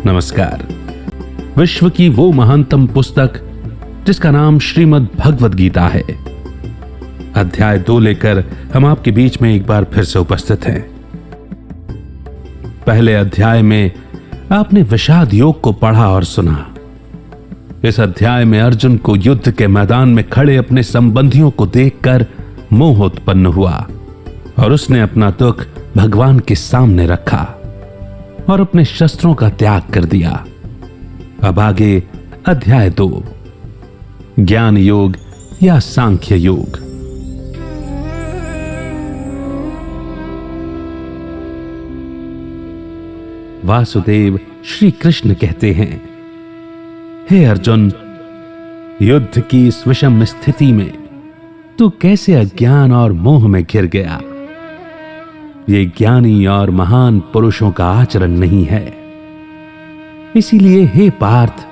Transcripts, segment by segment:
नमस्कार। विश्व की वो महानतम पुस्तक जिसका नाम श्रीमद् भगवद गीता है, अध्याय 2 लेकर हम आपके बीच में एक बार फिर से उपस्थित हैं। पहले अध्याय में आपने विषाद योग को पढ़ा और सुना। इस अध्याय में अर्जुन को युद्ध के मैदान में खड़े अपने संबंधियों को देखकर मोह उत्पन्न हुआ और उसने अपना दुख भगवान के सामने रखा और अपने शस्त्रों का त्याग कर दिया। अब आगे अध्याय 2, ज्ञान योग या सांख्य योग। वासुदेव श्री कृष्ण कहते हैं, हे अर्जुन, युद्ध की इस विषम स्थिति में तू कैसे अज्ञान और मोह में घिर गया? ये ज्ञानी और महान पुरुषों का आचरण नहीं है। इसीलिए हे पार्थ,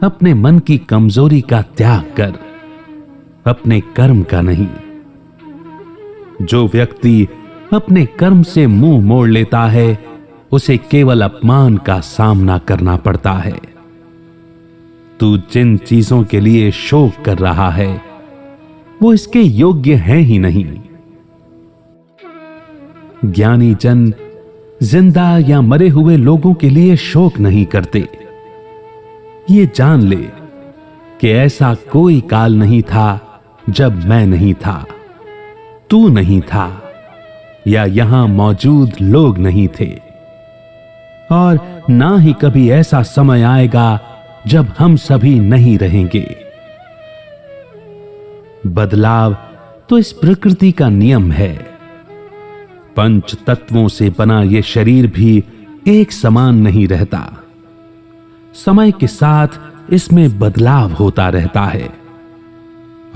अपने मन की कमजोरी का त्याग कर, अपने कर्म का नहीं। जो व्यक्ति अपने कर्म से मुंह मोड़ लेता है उसे केवल अपमान का सामना करना पड़ता है। तू जिन चीजों के लिए शोक कर रहा है वो इसके योग्य हैं ही नहीं। ज्ञानी जन जिंदा या मरे हुए लोगों के लिए शोक नहीं करते। ये जान ले कि ऐसा कोई काल नहीं था जब मैं नहीं था, तू नहीं था या यहां मौजूद लोग नहीं थे, और ना ही कभी ऐसा समय आएगा जब हम सभी नहीं रहेंगे। बदलाव तो इस प्रकृति का नियम है। पंच तत्वों से बना यह शरीर भी एक समान नहीं रहता। समय के साथ इसमें बदलाव होता रहता है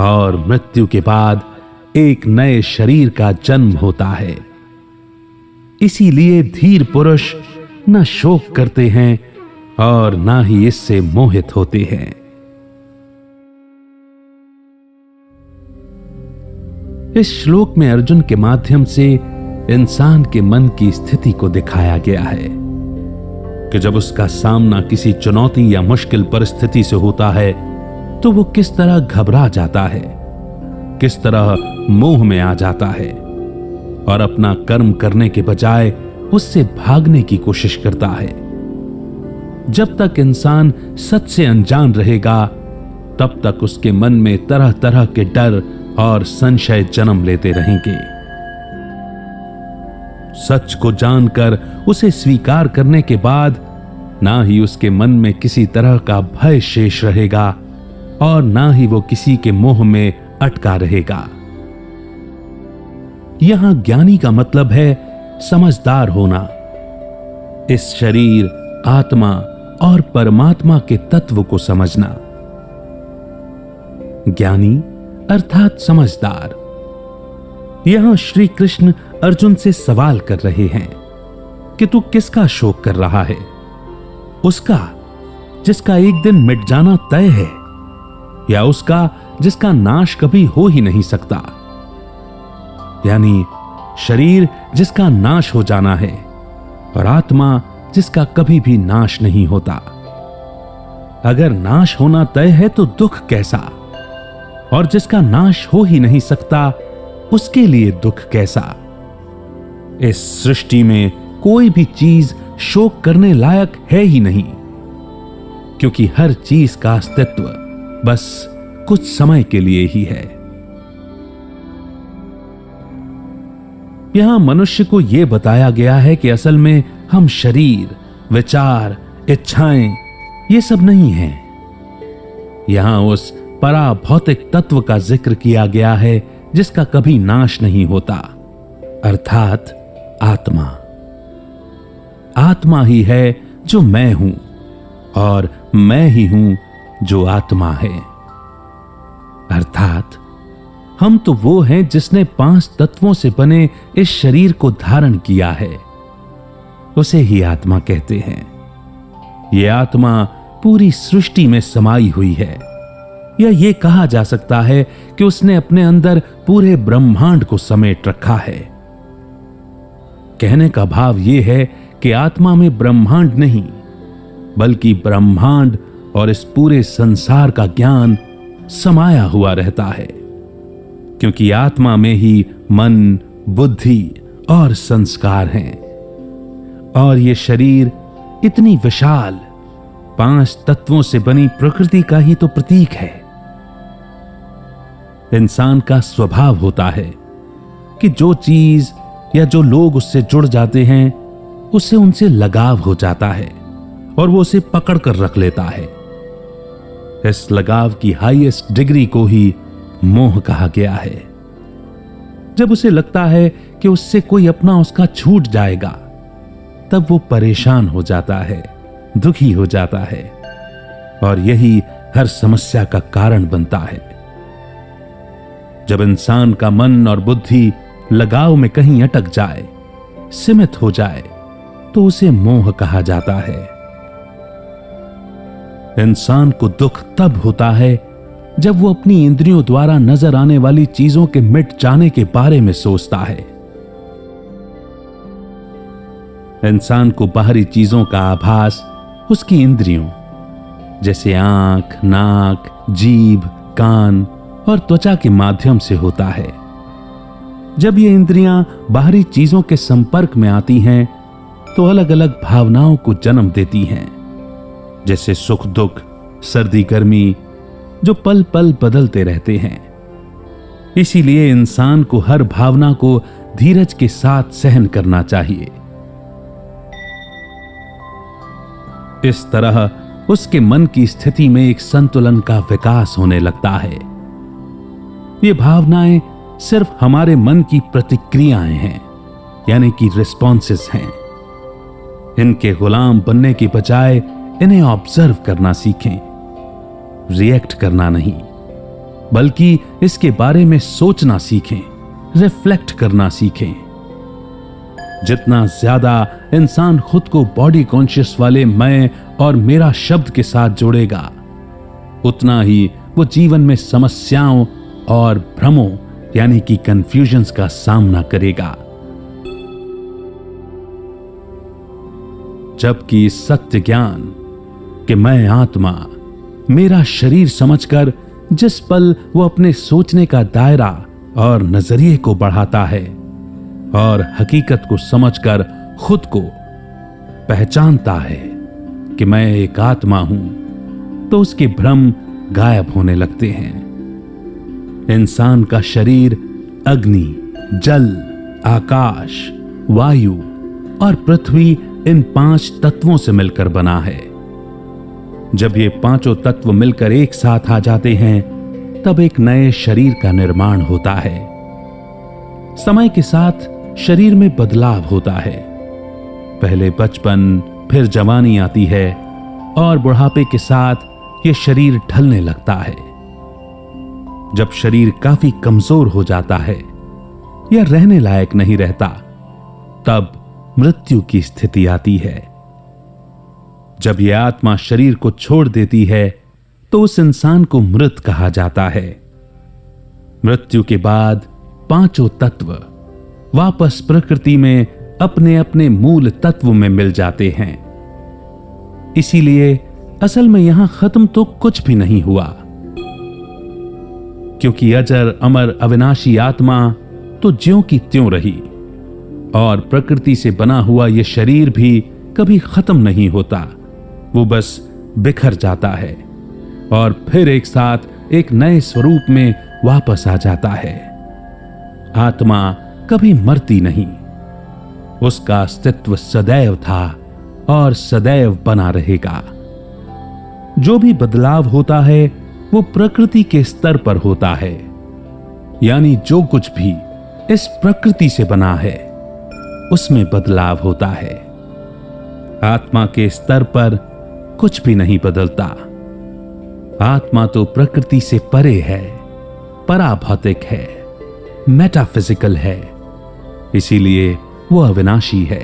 और मृत्यु के बाद एक नए शरीर का जन्म होता है। इसीलिए धीर पुरुष न शोक करते हैं और ना ही इससे मोहित होते हैं। इस श्लोक में अर्जुन के माध्यम से इंसान के मन की स्थिति को दिखाया गया है कि जब उसका सामना किसी चुनौती या मुश्किल परिस्थिति से होता है तो वो किस तरह घबरा जाता है, किस तरह मोह में आ जाता है और अपना कर्म करने के बजाय उससे भागने की कोशिश करता है। जब तक इंसान सच से अनजान रहेगा तब तक उसके मन में तरह तरह के डर और संशय जन्म लेते रहेंगे। सच को जानकर उसे स्वीकार करने के बाद ना ही उसके मन में किसी तरह का भय शेष रहेगा और ना ही वो किसी के मोह में अटका रहेगा। यहां ज्ञानी का मतलब है समझदार होना, इस शरीर, आत्मा और परमात्मा के तत्व को समझना। ज्ञानी अर्थात समझदार। यहां श्री कृष्ण अर्जुन से सवाल कर रहे हैं कि तू किसका शोक कर रहा है? उसका जिसका एक दिन मिट जाना तय है, या उसका जिसका नाश कभी हो ही नहीं सकता? यानी शरीर जिसका नाश हो जाना है और आत्मा जिसका कभी भी नाश नहीं होता। अगर नाश होना तय है तो दुख कैसा, और जिसका नाश हो ही नहीं सकता उसके लिए दुख कैसा? इस सृष्टि में कोई भी चीज शोक करने लायक है ही नहीं, क्योंकि हर चीज का अस्तित्व बस कुछ समय के लिए ही है। यहां मनुष्य को यह बताया गया है कि असल में हम शरीर, विचार, इच्छाएं ये सब नहीं हैं। यहां उस पराभौतिक तत्व का जिक्र किया गया है जिसका कभी नाश नहीं होता, अर्थात आत्मा। आत्मा ही है जो मैं हूं और मैं ही हूं जो आत्मा है। अर्थात हम तो वो हैं जिसने 5 तत्वों से बने इस शरीर को धारण किया है, उसे ही आत्मा कहते हैं। ये आत्मा पूरी सृष्टि में समाई हुई है, या ये कहा जा सकता है कि उसने अपने अंदर पूरे ब्रह्मांड को समेट रखा है। कहने का भाव यह है कि आत्मा में ब्रह्मांड नहीं बल्कि ब्रह्मांड और इस पूरे संसार का ज्ञान समाया हुआ रहता है, क्योंकि आत्मा में ही मन, बुद्धि और संस्कार हैं। और ये शरीर इतनी विशाल 5 तत्वों से बनी प्रकृति का ही तो प्रतीक है। इंसान का स्वभाव होता है कि जो चीज या जो लोग उससे जुड़ जाते हैं उससे उनसे लगाव हो जाता है और वो उसे पकड़ कर रख लेता है। इस लगाव की हाईएस्ट डिग्री को ही मोह कहा गया है। जब उसे लगता है कि उससे कोई अपना उसका छूट जाएगा, तब वो परेशान हो जाता है, दुखी हो जाता है, और यही हर समस्या का कारण बनता है। जब इंसान का मन और बुद्धि लगाव में कहीं अटक जाए, सीमित हो जाए, तो उसे मोह कहा जाता है। इंसान को दुख तब होता है जब वो अपनी इंद्रियों द्वारा नजर आने वाली चीजों के मिट जाने के बारे में सोचता है। इंसान को बाहरी चीजों का आभास उसकी इंद्रियों जैसे आंख, नाक, जीभ, कान और त्वचा के माध्यम से होता है। जब ये इंद्रियां बाहरी चीजों के संपर्क में आती हैं, तो अलग अलग भावनाओं को जन्म देती हैं, जैसे सुख दुख, सर्दी गर्मी, जो पल पल बदलते रहते हैं। इसीलिए इंसान को हर भावना को धीरज के साथ सहन करना चाहिए। इस तरह उसके मन की स्थिति में एक संतुलन का विकास होने लगता है। ये भावनाएं सिर्फ हमारे मन की प्रतिक्रियाएं हैं, यानी कि रिस्पॉन्सेस हैं। इनके गुलाम बनने की बजाय इन्हें ऑब्जर्व करना सीखें। रिएक्ट करना नहीं, बल्कि इसके बारे में सोचना सीखें, रिफ्लेक्ट करना सीखें। जितना ज्यादा इंसान खुद को बॉडी कॉन्शियस वाले मैं और मेरा शब्द के साथ जोड़ेगा, उतना ही वो जीवन में समस्याओं और भ्रमों यानी कि कंफ्यूजन्स का सामना करेगा। जबकि सत्य ज्ञान कि मैं आत्मा, मेरा शरीर समझकर जिस पल वो अपने सोचने का दायरा और नजरिए को बढ़ाता है और हकीकत को समझकर खुद को पहचानता है कि मैं एक आत्मा हूं, तो उसके भ्रम गायब होने लगते हैं। इंसान का शरीर अग्नि, जल, आकाश, वायु और पृथ्वी इन 5 तत्वों से मिलकर बना है। जब ये 5 तत्व मिलकर एक साथ आ जाते हैं, तब एक नए शरीर का निर्माण होता है। समय के साथ शरीर में बदलाव होता है। पहले बचपन, फिर जवानी आती है और बुढ़ापे के साथ ये शरीर ढलने लगता है। जब शरीर काफी कमजोर हो जाता है या रहने लायक नहीं रहता, तब मृत्यु की स्थिति आती है। जब यह आत्मा शरीर को छोड़ देती है, तो उस इंसान को मृत कहा जाता है। मृत्यु के बाद 5 तत्व वापस प्रकृति में अपने अपने मूल तत्व में मिल जाते हैं। इसीलिए असल में यहां खत्म तो कुछ भी नहीं हुआ, क्योंकि अजर अमर अविनाशी आत्मा तो ज्यों की त्यों रही, और प्रकृति से बना हुआ यह शरीर भी कभी खत्म नहीं होता। वो बस बिखर जाता है और फिर एक साथ एक नए स्वरूप में वापस आ जाता है। आत्मा कभी मरती नहीं, उसका अस्तित्व सदैव था और सदैव बना रहेगा। जो भी बदलाव होता है वो प्रकृति के स्तर पर होता है, यानी जो कुछ भी इस प्रकृति से बना है उसमें बदलाव होता है। आत्मा के स्तर पर कुछ भी नहीं बदलता। आत्मा तो प्रकृति से परे है, पराभौतिक है, मेटाफिजिकल है, इसीलिए वो अविनाशी है।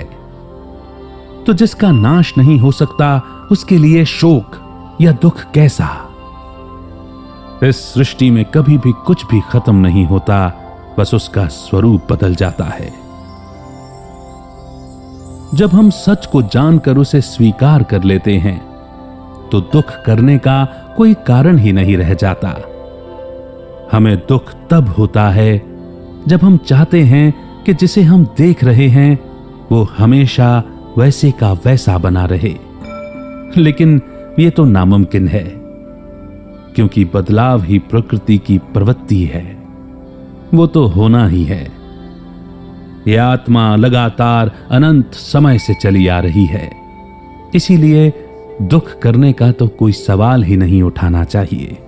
तो जिसका नाश नहीं हो सकता, उसके लिए शोक या दुख कैसा? इस सृष्टि में कभी भी कुछ भी खत्म नहीं होता, बस उसका स्वरूप बदल जाता है। जब हम सच को जानकर उसे स्वीकार कर लेते हैं, तो दुख करने का कोई कारण ही नहीं रह जाता। हमें दुख तब होता है जब हम चाहते हैं कि जिसे हम देख रहे हैं वो हमेशा वैसे का वैसा बना रहे, लेकिन ये तो नामुमकिन है, क्योंकि बदलाव ही प्रकृति की प्रवृत्ति है, वो तो होना ही है। यह आत्मा लगातार अनंत समय से चली आ रही है, इसीलिए दुख करने का तो कोई सवाल ही नहीं उठाना चाहिए।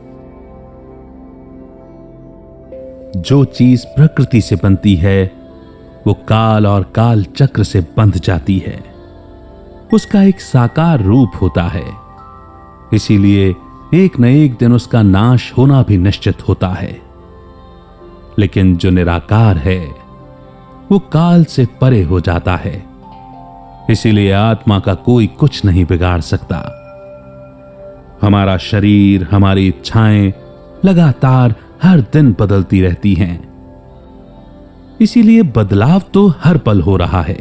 जो चीज प्रकृति से बनती है वो काल और काल चक्र से बंध जाती है, उसका एक साकार रूप होता है, इसीलिए एक न एक दिन उसका नाश होना भी निश्चित होता है। लेकिन जो निराकार है वो काल से परे हो जाता है, इसीलिए आत्मा का कोई कुछ नहीं बिगाड़ सकता। हमारा शरीर, हमारी इच्छाएं लगातार हर दिन बदलती रहती हैं, इसीलिए बदलाव तो हर पल हो रहा है,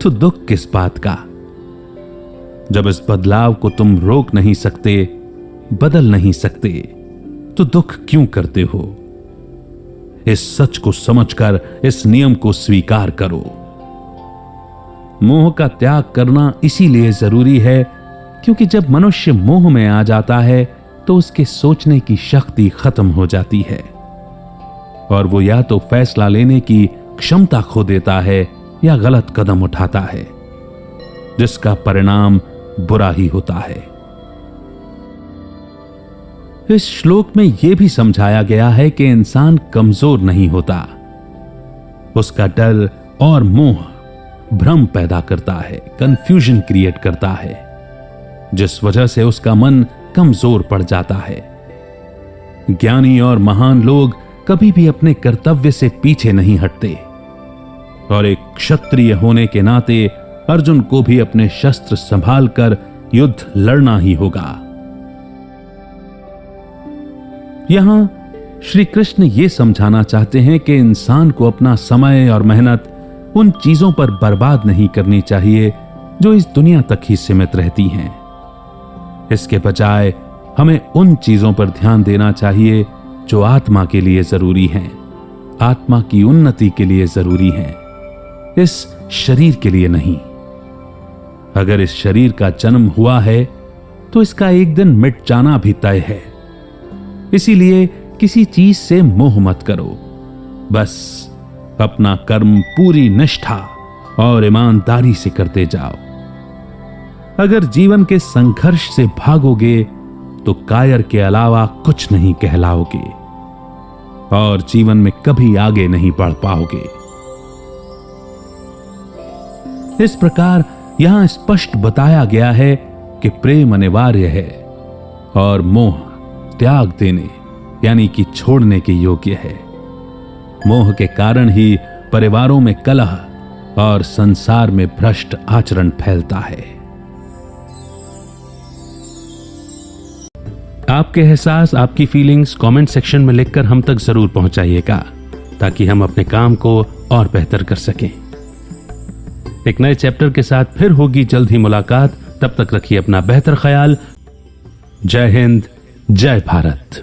तो दुख किस बात का। जब इस बदलाव को तुम रोक नहीं सकते, बदल नहीं सकते, तो दुख क्यों करते हो? इस सच को समझकर इस नियम को स्वीकार करो। मोह का त्याग करना इसीलिए जरूरी है क्योंकि जब मनुष्य मोह में आ जाता है तो उसके सोचने की शक्ति खत्म हो जाती है और वो या तो फैसला लेने की क्षमता खो देता है या गलत कदम उठाता है, जिसका परिणाम बुरा ही होता है। इस श्लोक में यह भी समझाया गया है कि इंसान कमजोर नहीं होता, उसका डर और मोह भ्रम पैदा करता है, कंफ्यूजन क्रिएट करता है, जिस वजह से उसका मन कमजोर पड़ जाता है। ज्ञानी और महान लोग कभी भी अपने कर्तव्य से पीछे नहीं हटते और एक क्षत्रिय होने के नाते अर्जुन को भी अपने शस्त्र संभाल कर युद्ध लड़ना ही होगा। यहां श्री कृष्ण ये समझाना चाहते हैं कि इंसान को अपना समय और मेहनत उन चीजों पर बर्बाद नहीं करनी चाहिए जो इस दुनिया तक ही सीमित रहती हैं। इसके बजाय हमें उन चीजों पर ध्यान देना चाहिए जो आत्मा के लिए जरूरी हैं, आत्मा की उन्नति के लिए जरूरी हैं, इस शरीर के लिए नहीं। अगर इस शरीर का जन्म हुआ है तो इसका एक दिन मिट जाना भी तय है, इसीलिए किसी चीज से मोह मत करो, बस अपना कर्म पूरी निष्ठा और ईमानदारी से करते जाओ। अगर जीवन के संघर्ष से भागोगे तो कायर के अलावा कुछ नहीं कहलाओगे और जीवन में कभी आगे नहीं बढ़ पाओगे। इस प्रकार यहां स्पष्ट बताया गया है कि प्रेम अनिवार्य है और मोह त्याग देने यानी कि छोड़ने के योग्य है। मोह के कारण ही परिवारों में कलह और संसार में भ्रष्ट आचरण फैलता है। आपके एहसास, आपकी फीलिंग्स कमेंट सेक्शन में लिखकर हम तक जरूर पहुंचाइएगा ताकि हम अपने काम को और बेहतर कर सकें। एक नए चैप्टर के साथ फिर होगी जल्द ही मुलाकात। तब तक रखिए अपना बेहतर ख्याल। जय हिंद, जय भारत।